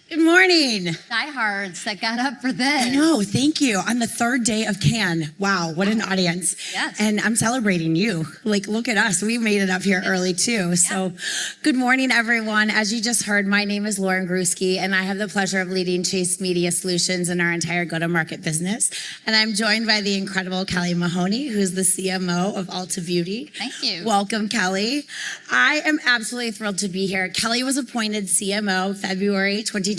Good morning. Diehards that got up for this. I know, thank you. On the third day of Cannes. Wow, what an audience. Yes. And I'm celebrating you. Like, look at us. We made it up here early too. So good morning, everyone. As you just heard, my name is Griewski, and I have the pleasure of leading Chase Media Solutions and our entire go-to-market business. And I'm joined by the incredible Kelly Mahoney, who's the CMO of Ulta Beauty. Thank you. Welcome, Kelly. I am absolutely thrilled to be here. Kelly was appointed CMO February 2025,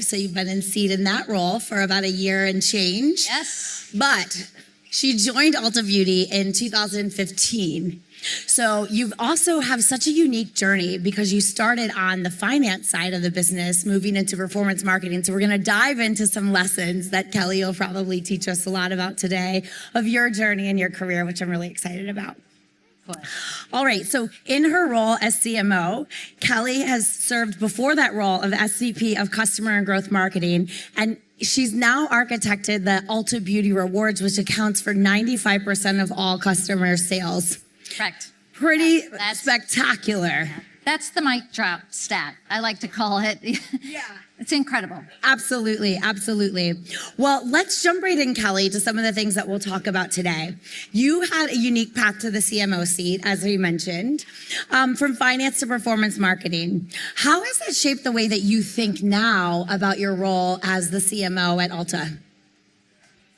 so you've been in seat in that role for about a year and change. Yes. But she joined Ulta Beauty in 2015. So you also have such a unique journey because you started on the finance side of the business, moving into performance marketing. So we're going to dive into some lessons that Kelly will probably teach us a lot about today of your journey and your career, which I'm really excited about. All right, so in her role as CMO, Kelly has served before that role of SVP of Customer and Growth Marketing, and she's now architected the Ulta Beauty Rewards, which accounts for 95% of all customer sales. Correct. Pretty spectacular. That's the mic drop stat, I like to call it. Yeah. It's incredible. Absolutely, absolutely. Well, let's jump right in, Kelly, to some of the things that we'll talk about today. You had a unique path to the CMO seat, as we mentioned, from finance to performance marketing. How has that shaped the way that you think now about your role as the CMO at Ulta?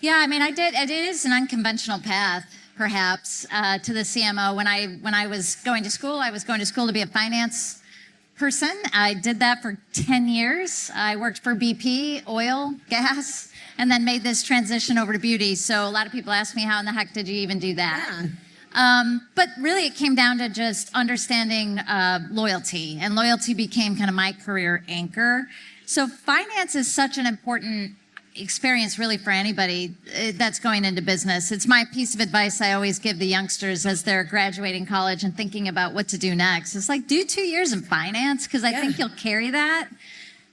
Yeah, I mean, it is an unconventional path, perhaps, to the CMO. When I was going to school, to be a finance person. I did that for 10 years. I worked for BP, oil, gas, and then made this transition over to beauty. So a lot of people ask me, how in the heck did you even do that? Yeah. But really it came down to just understanding loyalty, and loyalty became kind of my career anchor. So finance is such an important experience really for anybody that's going into business. It's my piece of advice I always give the youngsters as they're graduating college and thinking about what to do next. It's like, do 2 years in finance, because I think you'll carry that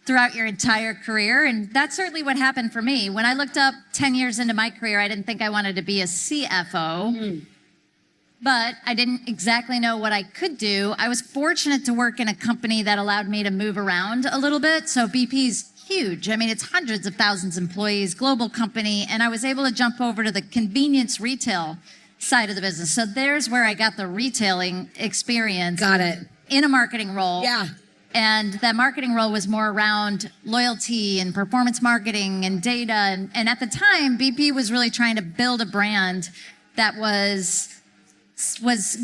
throughout your entire career. And that's certainly what happened for me. When I looked up 10 years into my career, I didn't think I wanted to be a CFO. But I didn't exactly know what I could do. I was fortunate to work in a company that allowed me to move around a little bit. So BP's huge. I mean, it's hundreds of thousands of employees, global company, and I was able to jump over to the convenience retail side of the business. So there's where I got the retailing experience. Got it. In a marketing role. Yeah. And that marketing role was more around loyalty and performance marketing and data. And at the time, BP was really trying to build a brand that was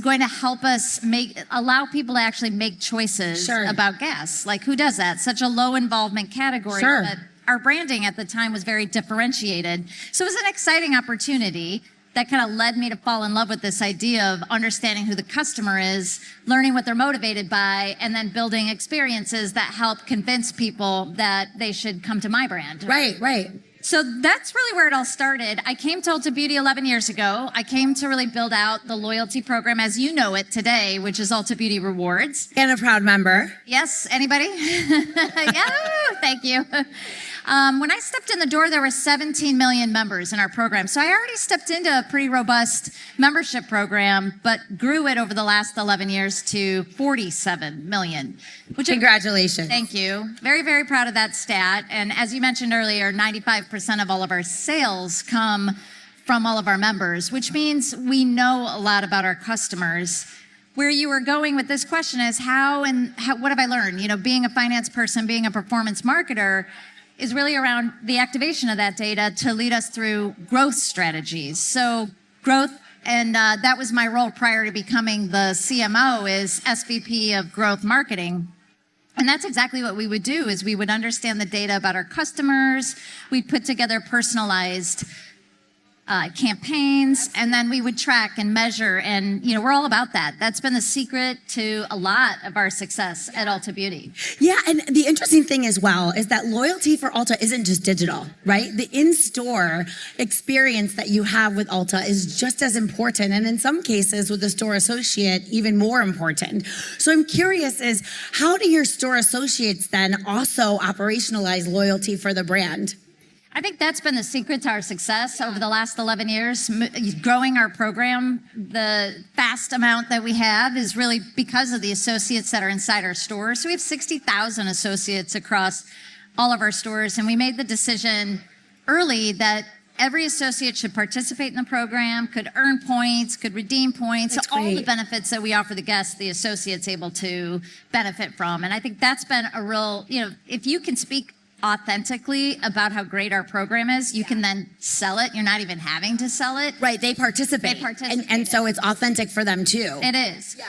going to help us allow people to actually make choices about gas. Like, who does that? Such a low involvement category. But our branding at the time was very differentiated. So it was an exciting opportunity that kind of led me to fall in love with this idea of understanding who the customer is, learning what they're motivated by, and then building experiences that help convince people that they should come to my brand. Right. So that's really where it all started. I came to Ulta Beauty 11 years ago. I came to really build out the loyalty program as you know it today, which is Ulta Beauty Rewards. And a proud member. Yes, anybody? Yeah, thank you. When I stepped in the door, there were 17 million members in our program. So I already stepped into a pretty robust membership program, but grew it over the last 11 years to 47 million. Congratulations. Thank you. Very, very proud of that stat. And as you mentioned earlier, 95% of all of our sales come from all of our members, which means we know a lot about our customers. Where you were going with this question is what have I learned? You know, being a finance person, being a performance marketer, is really around the activation of that data to lead us through growth strategies. So growth, and that was my role prior to becoming the CMO, is SVP of Growth Marketing. And that's exactly what we would do, is we would understand the data about our customers. We'd put together personalized campaigns, and then we would track and measure, and we're all about that. That's been the secret to a lot of our success at Ulta Beauty. Yeah, and the interesting thing as well is that loyalty for Ulta isn't just digital, right? The in-store experience that you have with Ulta is just as important, and in some cases with the store associate, even more important. So I'm curious is, how do your store associates then also operationalize loyalty for the brand? I think that's been the secret to our success over the last 11 years. Growing our program, the fast amount that we have is really because of the associates that are inside our stores. So we have 60,000 associates across all of our stores. And we made the decision early that every associate should participate in the program, could earn points, could redeem points. That's So all the great. benefits that we offer the guests, the associates able to benefit from. And I think that's been a real, if you can speak authentically about how great our program is, you can then sell it. You're not even having to sell it. Right, they participate. They participate. And so it's authentic for them too. It is. Yeah.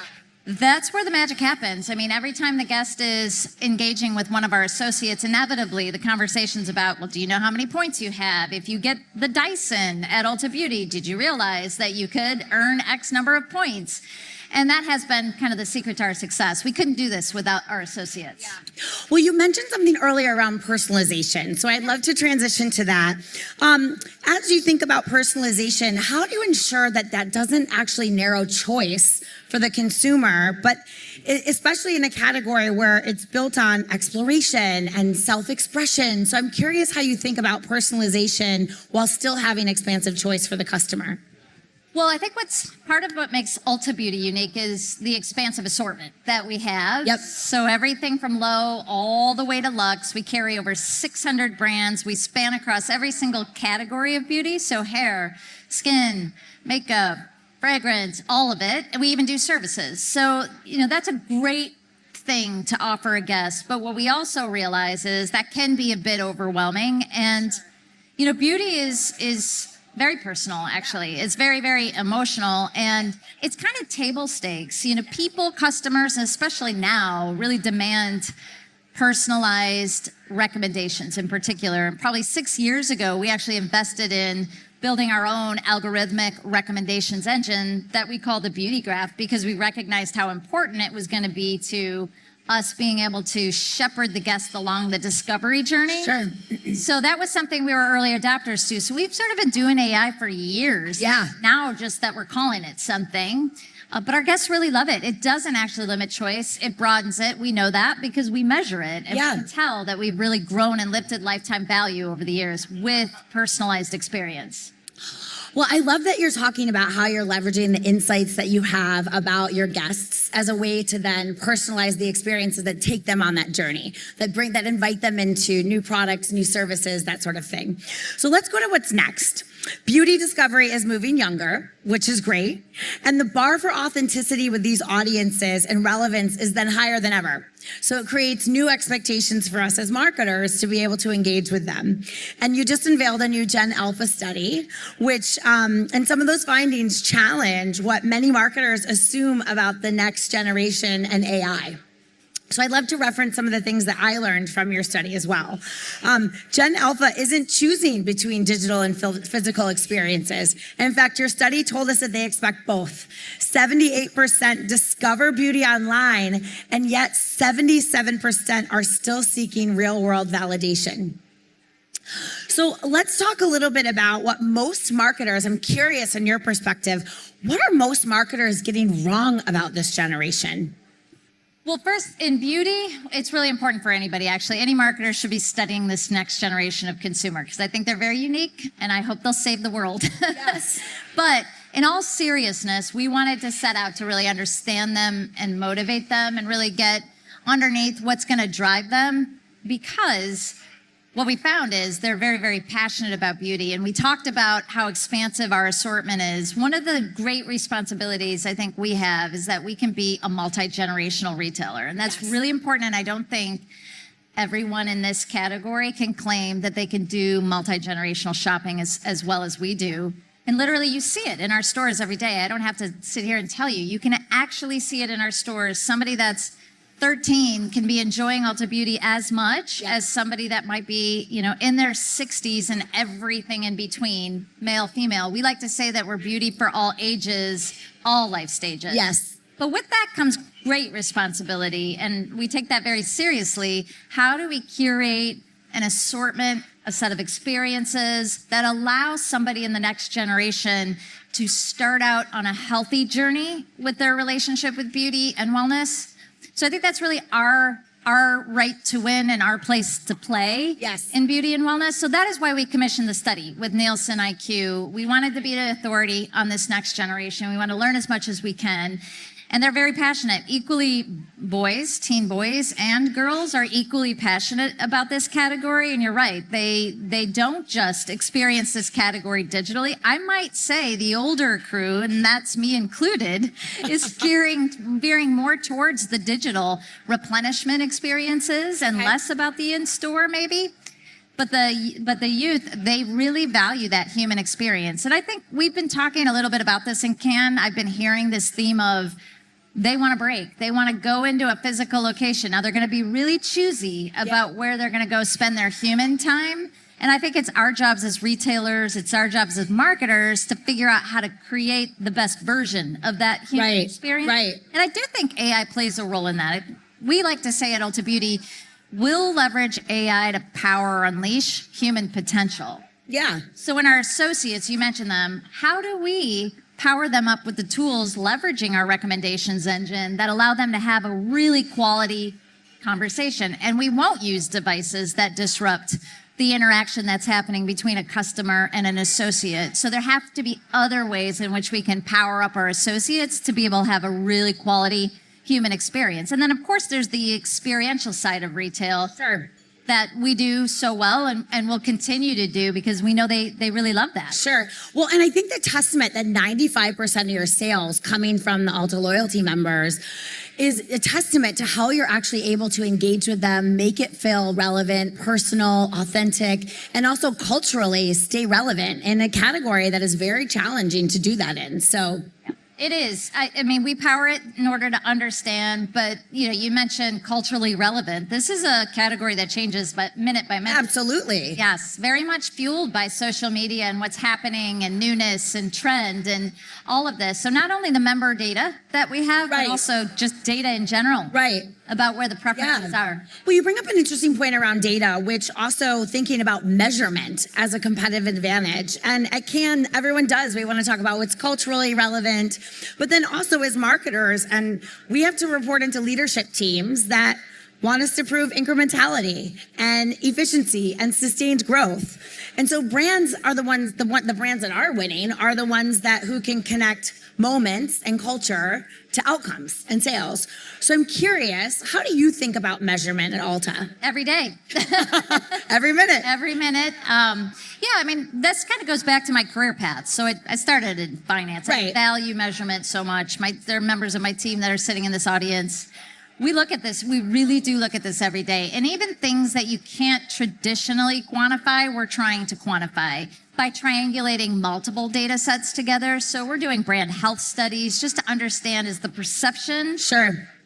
That's where the magic happens. I mean, every time the guest is engaging with one of our associates, inevitably the conversation's about, well, do you know how many points you have? If you get the Dyson at Ulta Beauty, did you realize that you could earn X number of points? And that has been kind of the secret to our success. We couldn't do this without our associates. Yeah. Well, you mentioned something earlier around personalization, so I'd love to transition to that. As you think about personalization, how do you ensure that that doesn't actually narrow choice for the consumer, but especially in a category where it's built on exploration and self-expression? So I'm curious how you think about personalization while still having expansive choice for the customer. Well, I think what's part of what makes Ulta Beauty unique is the expansive assortment that we have. Yep. So everything from low all the way to luxe. We carry over 600 brands. We span across every single category of beauty. So hair, skin, makeup, fragrance, all of it. And we even do services. So, that's a great thing to offer a guest. But what we also realize is that can be a bit overwhelming. And, beauty is very personal, actually. It's very, very emotional, and it's kind of table stakes. People, customers, and especially now, really demand personalized recommendations in particular. And probably 6 years ago, we actually invested in building our own algorithmic recommendations engine that we call the Beauty Graph, because we recognized how important it was going to be to us being able to shepherd the guest along the discovery journey. Sure. So that was something we were early adopters to. So we've sort of been doing AI for years. Yeah. Now just that we're calling it something. But our guests really love it. It doesn't actually limit choice. It broadens it. We know that because we measure it. And Yeah. we can tell that we've really grown and lifted lifetime value over the years with personalized experience. Well, I love that you're talking about how you're leveraging the insights that you have about your guests as a way to then personalize the experiences that take them on that journey, that invite them into new products, new services, that sort of thing. So let's go to what's next. Beauty discovery is moving younger, which is great. And the bar for authenticity with these audiences and relevance is then higher than ever. So it creates new expectations for us as marketers to be able to engage with them. And you just unveiled a new Gen Alpha study, which, and some of those findings challenge what many marketers assume about the next generation and AI. So I'd love to reference some of the things that I learned from your study as well. Gen Alpha isn't choosing between digital and physical experiences. In fact, your study told us that they expect both. 78% discover beauty online, and yet 77% are still seeking real-world validation. So let's talk a little bit about what most marketers, I'm curious in your perspective, what are most marketers getting wrong about this generation? Well, first, in beauty, it's really important for anybody, actually. Any marketer should be studying this next generation of consumer, because I think they're very unique, and I hope they'll save the world. Yes. But in all seriousness, we wanted to set out to really understand them and motivate them and really get underneath what's going to drive them, because what we found is they're very, very passionate about beauty. And we talked about how expansive our assortment is. One of the great responsibilities I think we have is that we can be a multi-generational retailer. And that's really important. And I don't think everyone in this category can claim that they can do multi-generational shopping as well as we do. And literally, you see it in our stores every day. I don't have to sit here and tell you. You can actually see it in our stores. Somebody that's 13 can be enjoying Ulta Beauty as much as somebody that might be, in their 60s and everything in between, male, female. We like to say that we're beauty for all ages, all life stages. Yes. But with that comes great responsibility, and we take that very seriously. How do we curate an assortment, a set of experiences that allow somebody in the next generation to start out on a healthy journey with their relationship with beauty and wellness? So I think that's really our right to win and our place to play in beauty and wellness. So that is why we commissioned the study with Nielsen IQ. We wanted to be an authority on this next generation. We want to learn as much as we can. And they're very passionate. Equally, teen boys and girls are equally passionate about this category. And you're right, they don't just experience this category digitally. I might say the older crew, and that's me included, is veering more towards the digital replenishment experiences and less about the in-store maybe. But the youth, they really value that human experience. And I think we've been talking a little bit about this in Cannes. I've been hearing this theme of they want a break. They want to go into a physical location. Now they're going to be really choosy about where they're going to go spend their human time. And I think it's our jobs as retailers, it's our jobs as marketers to figure out how to create the best version of that human experience. Right. And I do think AI plays a role in that. We like to say at Ulta Beauty, we'll leverage AI to power or unleash human potential. Yeah. So in our associates, you mentioned them, how do we power them up with the tools, leveraging our recommendations engine that allow them to have a really quality conversation? And we won't use devices that disrupt the interaction that's happening between a customer and an associate. So there have to be other ways in which we can power up our associates to be able to have a really quality human experience. And then of course there's the experiential side of retail. Sure. That we do so well and will continue to do because we know they really love that. Sure. Well, and I think the testament that 95% of your sales coming from the Ulta loyalty members is a testament to how you're actually able to engage with them, make it feel relevant, personal, authentic, and also culturally stay relevant in a category that is very challenging to do that in. So it is. I mean, we power it in order to understand, but you mentioned culturally relevant. This is a category that changes minute by minute. Absolutely. Yes, very much fueled by social media and what's happening and newness and trend and all of this. So not only the member data that we have, but also just data in general. Right. About where the preferences are. Well, you bring up an interesting point around data, which also thinking about measurement as a competitive advantage. And at Cannes, everyone does. We want to talk about what's culturally relevant, but then also as marketers, and we have to report into leadership teams that want us to prove incrementality and efficiency and sustained growth. And so brands are the brands that are winning are the ones who can connect moments and culture to outcomes and sales. So I'm curious, how do you think about measurement at Ulta? Every day. Every minute. Every minute. I mean, this kind of goes back to my career path. So I started in finance. I value measurement so much. There are members of my team that are sitting in this audience. We look at this, we really do look at this every day. And even things that you can't traditionally quantify, we're trying to quantify by triangulating multiple data sets together. So we're doing brand health studies just to understand is the perception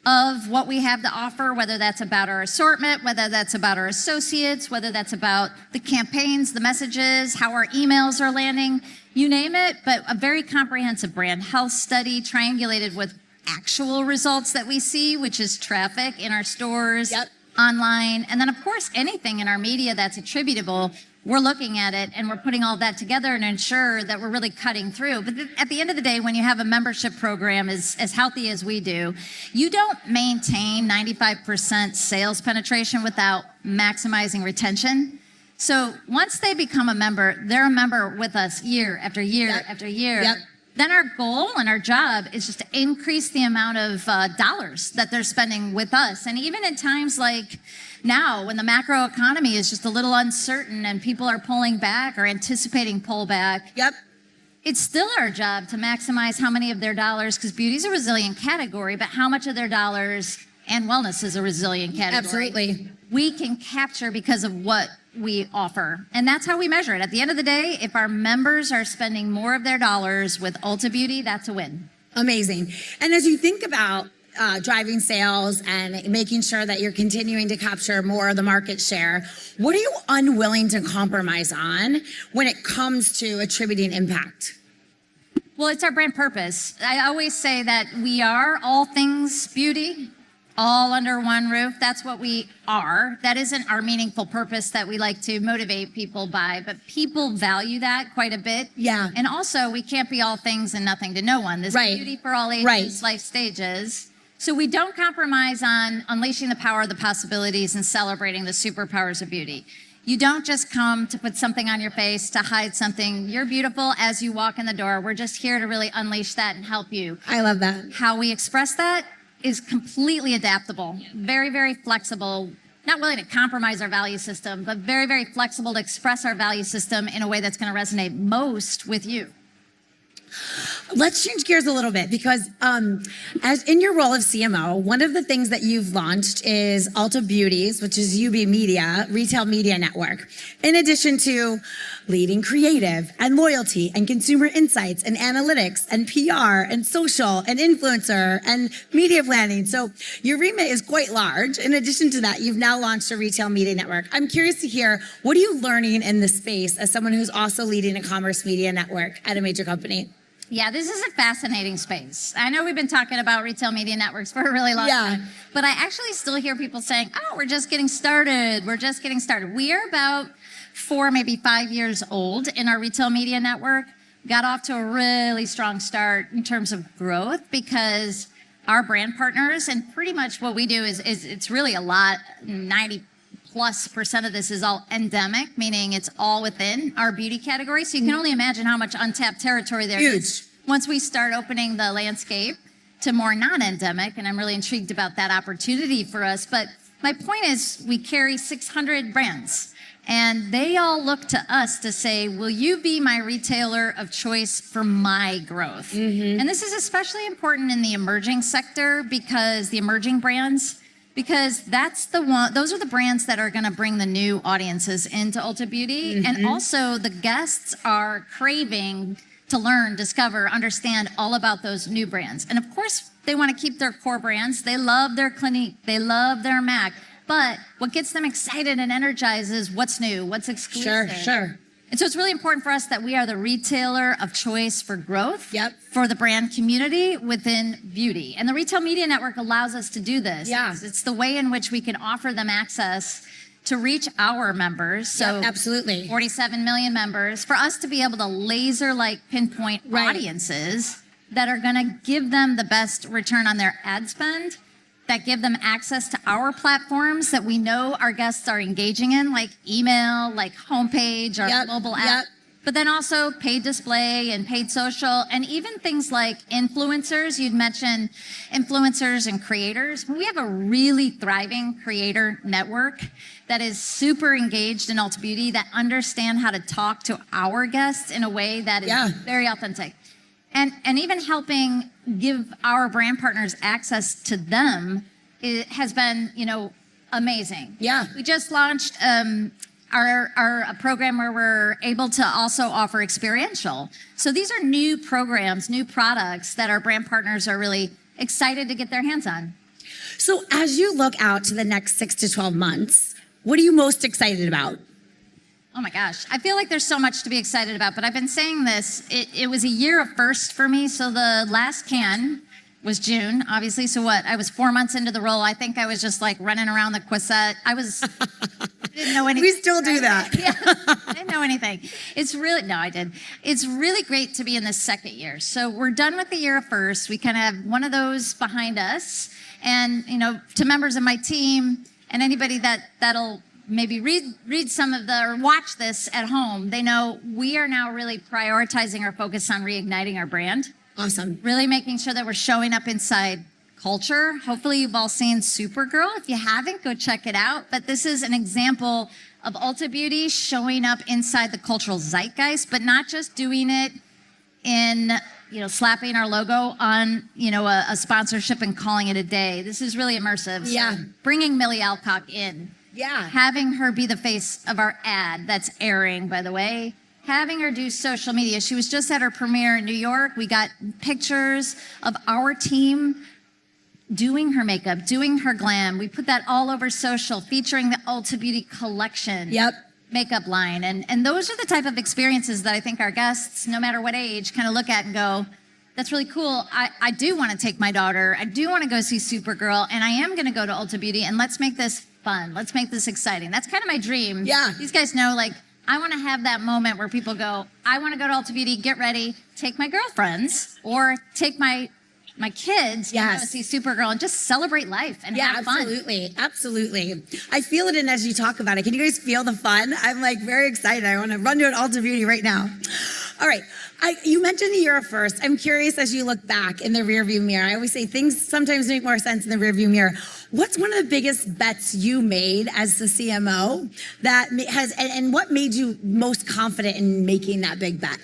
of what we have to offer, whether that's about our assortment, whether that's about our associates, whether that's about the campaigns, the messages, how our emails are landing, you name it, but a very comprehensive brand health study triangulated with actual results that we see, which is traffic in our stores, online, and then of course anything in our media that's attributable, we're looking at it and we're putting all that together and ensure that we're really cutting through. But at the end of the day, when you have a membership program as healthy as we do, you don't maintain 95% sales penetration without maximizing retention. So once they become a member, they're a member with us year after year after year. Then our goal and our job is just to increase the amount of dollars that they're spending with us. And even in times like now, when the macro economy is just a little uncertain and people are pulling back or anticipating pullback, it's still our job to maximize how many of their dollars, because beauty is a resilient category, but how much of their dollars, and wellness is a resilient category, we can capture because of what we offer. And that's how we measure it. At the end of the day, if our members are spending more of their dollars with Ulta Beauty, that's a win. Amazing. And as you think about driving sales and making sure that you're continuing to capture more of the market share, what are you unwilling to compromise on when it comes to attributing impact? Well, it's our brand purpose. I always say that we are all things beauty, all under one roof. That's what we are. That isn't our meaningful purpose that we like to motivate people by, but people value that quite a bit. And also, we can't be all things and nothing to no one. This beauty for all ages, life stages. So we don't compromise on unleashing the power of the possibilities and celebrating the superpowers of beauty. You don't just come to put something on your face, to hide something. You're beautiful as you walk in the door. We're just here to really unleash that and help you. I love that. How we express that is completely adaptable, very, very flexible, not willing to compromise our value system, but very, very flexible to express our value system in a way that's going to resonate most with you. Let's change gears a little bit because as in your role of CMO, one of the things that you've launched is Ulta Beauties, which is UB Media, retail media network, in addition to leading creative and loyalty and consumer insights and analytics and PR and social and influencer and media planning. So your remit is quite large. In addition to that, you've now launched a retail media network. I'm curious to hear, what are you learning in this space as someone who's also leading a commerce media network at a major company? Yeah, this is a fascinating space. I know we've been talking about retail media networks for a really long time, but I actually still hear people saying, oh, we're just getting started. We're just getting started. We are about 4, maybe 5 years old in our retail media network. Got off to a really strong start in terms of growth because our brand partners, and pretty much what we do is it's really a lot, 90+% of this is all endemic, meaning it's all within our beauty category. So you can only imagine how much untapped territory there is once we start opening the landscape to more non-endemic. And I'm really intrigued about that opportunity for us. But my point is we carry 600 brands and they all look to us to say, will you be my retailer of choice for my growth? And this is especially important in the emerging sector because the emerging brands, because that's the one, those are the brands that are going to bring the new audiences into Ulta Beauty. And also the guests are craving to learn, discover, understand all about those new brands. And of course, they want to keep their core brands. They love their Clinique. They love their MAC. But what gets them excited and energized is what's new, what's exclusive. Sure. And so it's really important for us that we are the retailer of choice for growth for the brand community within beauty. And the Retail Media Network allows us to do this. It's the way in which we can offer them access to reach our members. So absolutely. 47 million members, for us to be able to laser-like pinpoint audiences that are going to give them the best return on their ad spend, that give them access to our platforms that we know our guests are engaging in, like email, like homepage, our mobile app, but then also paid display and paid social, and even things like influencers. You'd mentioned influencers and creators. We have a really thriving creator network that is super engaged in Ulta Beauty, that understand how to talk to our guests in a way that is very authentic. And even helping give our brand partners access to them, it has been, amazing. We just launched our program where we're able to also offer experiential. So these are new programs, new products that our brand partners are really excited to get their hands on. So as you look out to the next 6 to 12 months, what are you most excited about? Oh my gosh, I feel like there's so much to be excited about, but I've been saying this, it was a year of first for me. So the last can was June, obviously. So what, I was 4 months into the role. I think I was just like running around the Quisette. I didn't know anything. We still do that. I didn't know anything. I did. It's really great to be in the second year. So we're done with the year of first. We kind of have one of those behind us. And, to members of my team and anybody that'll maybe read some of or watch this at home, they know we are now really prioritizing our focus on reigniting our brand. Awesome. Really making sure that we're showing up inside culture. Hopefully you've all seen Supergirl. If you haven't, go check it out. But this is an example of Ulta Beauty showing up inside the cultural zeitgeist, but not just doing it in, slapping our logo on, a sponsorship and calling it a day. This is really immersive. So bringing Millie Alcock in. Having her be the face of our ad that's airing, by the way. Having her do social media. She was just at her premiere in New York. We got pictures of our team doing her makeup, doing her glam. We put that all over social, featuring the Ulta Beauty collection makeup line. And those are the type of experiences that I think our guests, no matter what age, kind of look at and go, that's really cool. I do want to take my daughter. I do want to go see Supergirl. And I am going to go to Ulta Beauty. And let's make this fun. Let's make this exciting. That's kind of my dream. These guys know, I want to have that moment where people go, I want to go to Ulta Beauty, get ready, take my girlfriends, or take my my kids can go see Supergirl and just celebrate life and have fun. Absolutely. I feel it in as you talk about it. Can you guys feel the fun? I'm like very excited. I want to run to an Ulta Beauty right now. All right. You mentioned the year first. I'm curious as you look back in the rearview mirror. I always say things sometimes make more sense in the rearview mirror. What's one of the biggest bets you made as the CMO and what made you most confident in making that big bet?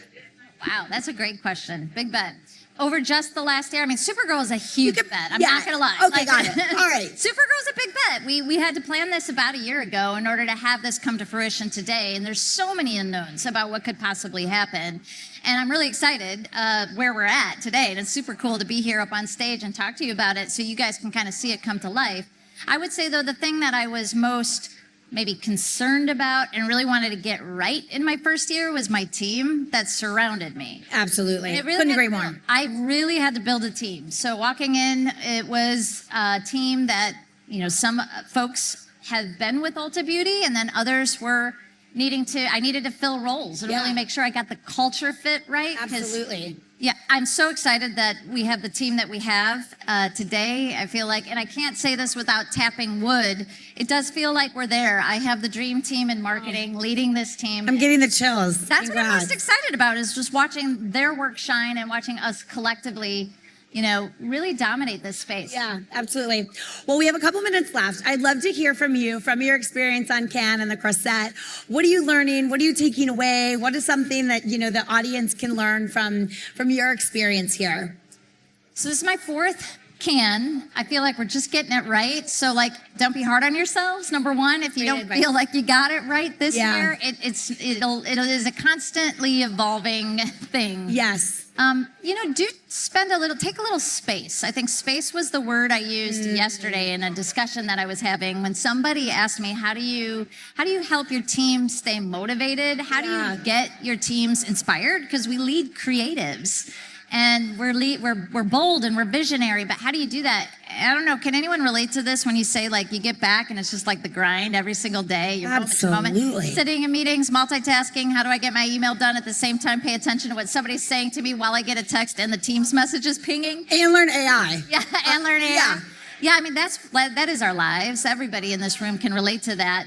Wow, that's a great question. Big bet. Over just the last year, I mean, Supergirl is a huge bet. I'm not going to lie. Okay, got it. All right. Supergirl is a big bet. We had to plan this about a year ago in order to have this come to fruition today. And there's so many unknowns about what could possibly happen. And I'm really excited where we're at today. And it's super cool to be here up on stage and talk to you about it so you guys can kind of see it come to life. I would say, though, the thing that I was most maybe concerned about and really wanted to get right in my first year was my team that surrounded me. Absolutely. Couldn't agree more. I really had to build a team. So walking in, it was a team that, some folks had been with Ulta Beauty and then others were I needed to fill roles and really make sure I got the culture fit right. Absolutely. Yeah, I'm so excited that we have the team that we have today. I feel like, and I can't say this without tapping wood, it does feel like we're there. I have the dream team in marketing leading this team. I'm getting the chills. That's what I'm most excited about is just watching their work shine and watching us collectively really dominate this space. Yeah, absolutely. Well, we have a couple minutes left. I'd love to hear from you, from your experience on Cannes and the Croisette. What are you learning? What are you taking away? What is something that, the audience can learn from your experience here? So this is my fourth Cannes. I feel like we're just getting it right. So don't be hard on yourselves. Number one, if you don't feel like you got it right this year, it is a constantly evolving thing. Yes. Take a little space. I think space was the word I used yesterday in a discussion that I was having when somebody asked me, how do you help your team stay motivated? How do you get your teams inspired? Because we lead creatives and we're bold and we're visionary, but how do you do that? I don't know. Can anyone relate to this when you say you get back and it's just the grind every single day? You're Absolutely. Sitting in meetings, multitasking. How do I get my email done at the same time? Pay attention to what somebody's saying to me while I get a text and the Teams message is pinging. And learn AI. Yeah, and learn AI. Yeah, I mean, that is our lives. Everybody in this room can relate to that.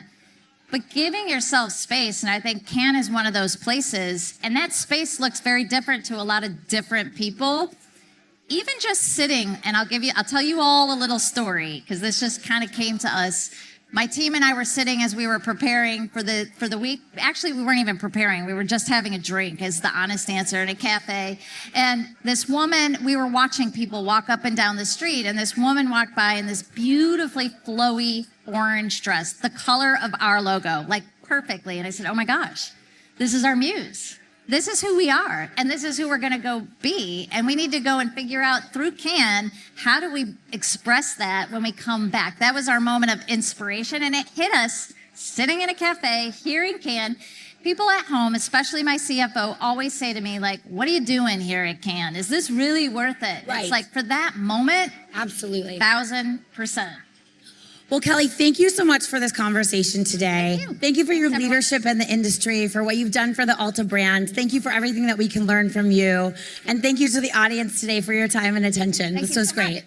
But giving yourself space, and I think Cannes is one of those places, and that space looks very different to a lot of different people. Even just sitting, and I'll tell you all a little story, because this just kind of came to us. My team and I were sitting as we were preparing for the week. Actually, we weren't even preparing. We were just having a drink, is the honest answer, in a cafe. And this woman, we were watching people walk up and down the street, and this woman walked by in this beautifully flowy orange dress, the color of our logo, perfectly. And I said, oh my gosh, this is our muse. This is who we are, and this is who we're going to go be. And we need to go and figure out through Cannes, how do we express that when we come back? That was our moment of inspiration, and it hit us sitting in a cafe, hearing Cannes. People at home, especially my CFO, always say to me, what are you doing here at Cannes? Is this really worth it? Right. It's for that moment, absolutely, 1,000%. Well, Kelly, thank you so much for this conversation today. Thank you for your leadership in the industry, for what you've done for the Ulta brand. Thank you for everything that we can learn from you. And thank you to the audience today for your time and attention. This was great.